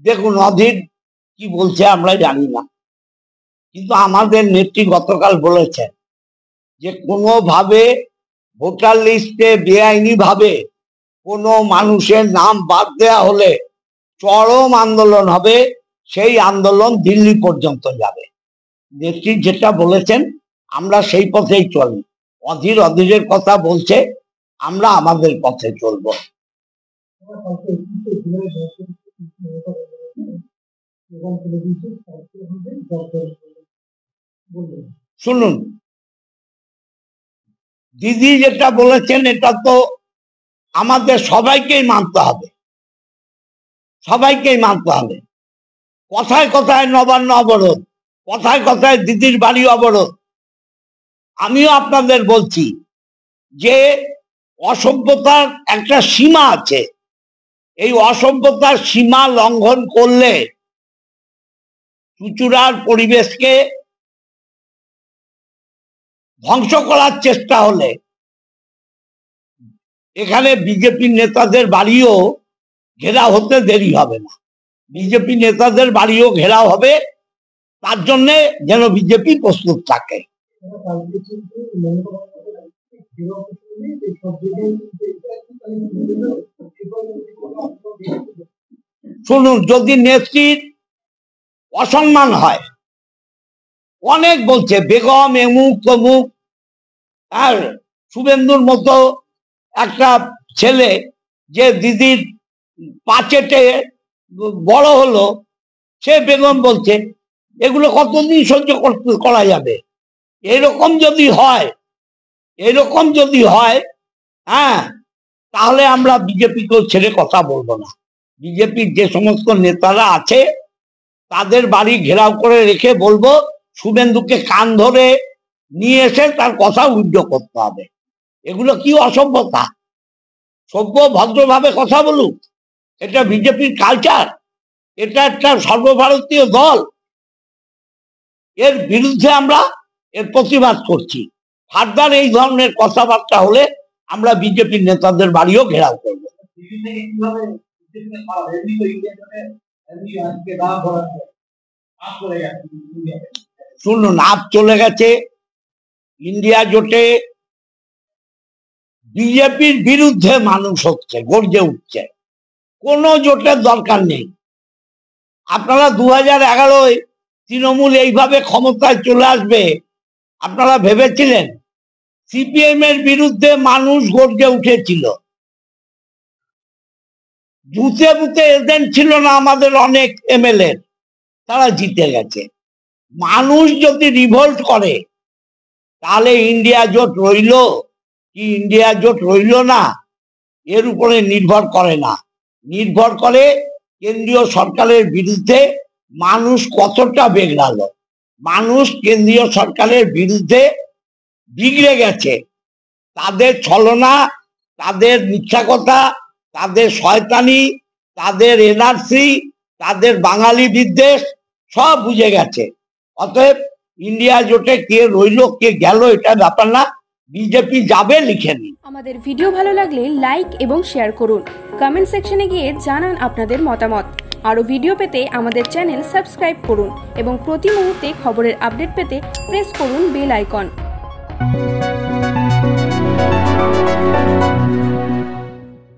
দেখুন, অধীর কি বলছে আমরা জানি না, কিন্তু আমাদের নেত্রী গতকাল বলেছেন যে কোনোভাবে ভোটার লিস্টে বেআইনি ভাবে কোনো মানুষের নাম বাদ দেওয়া হলে চরম আন্দোলন হবে, সেই আন্দোলন দিল্লি পর্যন্ত যাবে। নেত্রী যেটা বলেছেন আমরা সেই পথেই চলি। অধীরের কথা বলছে, আমরা আমাদের পথে চলবো। শুনুন, দিদি যেটা বলেছেন এটা তো আমাদের সবাইকেই মানতে হবে, সবাইকেই মানতে হবে। কথায় কথায় নবান্ন অবরোধ, কথায় কথায় দিদির বাড়ি অবরোধ। আমিও আপনাদের বলছি যে অসভ্যতার একটা সীমা আছে। এই অসভ্যতার সীমা লঙ্ঘন করলে, চুচুড়ার পরিবেশকে ধ্বংস করার চেষ্টা হলে, এখানে বিজেপি নেতাদের বাড়িও ঘেরাও হতে দেরি হবে না। বিজেপি নেতাদের বাড়িও ঘেরাও হবে, তার জন্য যেন বিজেপি প্রস্তুত থাকে। শুনুন, যদি নেত্রীর অসম্মান হয়, অনেক বলছে বেগম এমুক তমুক, আর শুভেন্দুর মতো একটা ছেলে যে দিদির পাচেটে বড় হলো, সে বেগম বলছে, এগুলো কতদিন সহ্য করা যাবে? এরকম যদি হয়, এরকম যদি হয়, হ্যাঁ, তাহলে আমরা বিজেপিকেও ছেড়ে কথা বলবো না। বিজেপির যে সমস্ত নেতারা আছে তাদের বাড়ি ঘেরাও করে রেখে বলবো, শুভেন্দুকে কান ধরে নিয়ে এসে তার কথা উইথড্র করতে হবে। এগুলো কি অসভ্যতা? সভ্য ভদ্রভাবে কথা বলুক, এটা বিজেপির কালচার, এটা একটা সর্বভারতীয় দল। এর বিরুদ্ধে আমরা এর প্রতিবাদ করছি। ফার্দার এই ধরনের কথাবার্তা হলে আমরা বিজেপির নেতাদের বাড়িও ঘেরাও করব। শুনুন, আপ চলে গেছে। ইন্ডিয়া জোটে বিজেপির বিরুদ্ধে মানুষ হচ্ছে, গর্জে উঠছে। কোনো জোটের দরকার নেই। আপনারা 2011-য় তৃণমূল এইভাবে ক্ষমতায় চলে আসবে আপনারা ভেবেছিলেন? সিপিএম এর বিরুদ্ধে মানুষ গর্জে উঠেছিল। বুথে বুথে এজেন্ট ছিল না আমাদের অনেক এমএলএ, তারা জিতে গেছে। মানুষ যদি রিভোল্ট করে তাহলে ইন্ডিয়া জোট রইল কি ইন্ডিয়া জোট রইল না, এর উপরে নির্ভর করে না। নির্ভর করে কেন্দ্রীয় সরকারের বিরুদ্ধে মানুষ কতটা বেগড়ালো। মানুষ কেন্দ্রীয় সরকারের বিরুদ্ধে বিগড়ে গেছে। তাদের ছলনা, তাদের মিথ্যা কথা, তাদের শয়তানি, তাদের এনআরসি, তাদের বাঙালি বিদ্বেষ সব বুঝে গেছে। অতএব ইন্ডিয়া জোটে কে রইল কে গেল এটা ব্যাপার না, বিজেপি যাবে লিখে নিন। আমাদের ভিডিও ভালো লাগলে লাইক এবং শেয়ার করুন। কমেন্ট সেকশনে গিয়ে জানান আপনাদের মতামত। আরও ভিডিও পেতে আমাদের চ্যানেল সাবস্ক্রাইব করুন এবং প্রতি মুহূর্তে খবরের আপডেট পেতে প্রেস করুন বেল আইকন।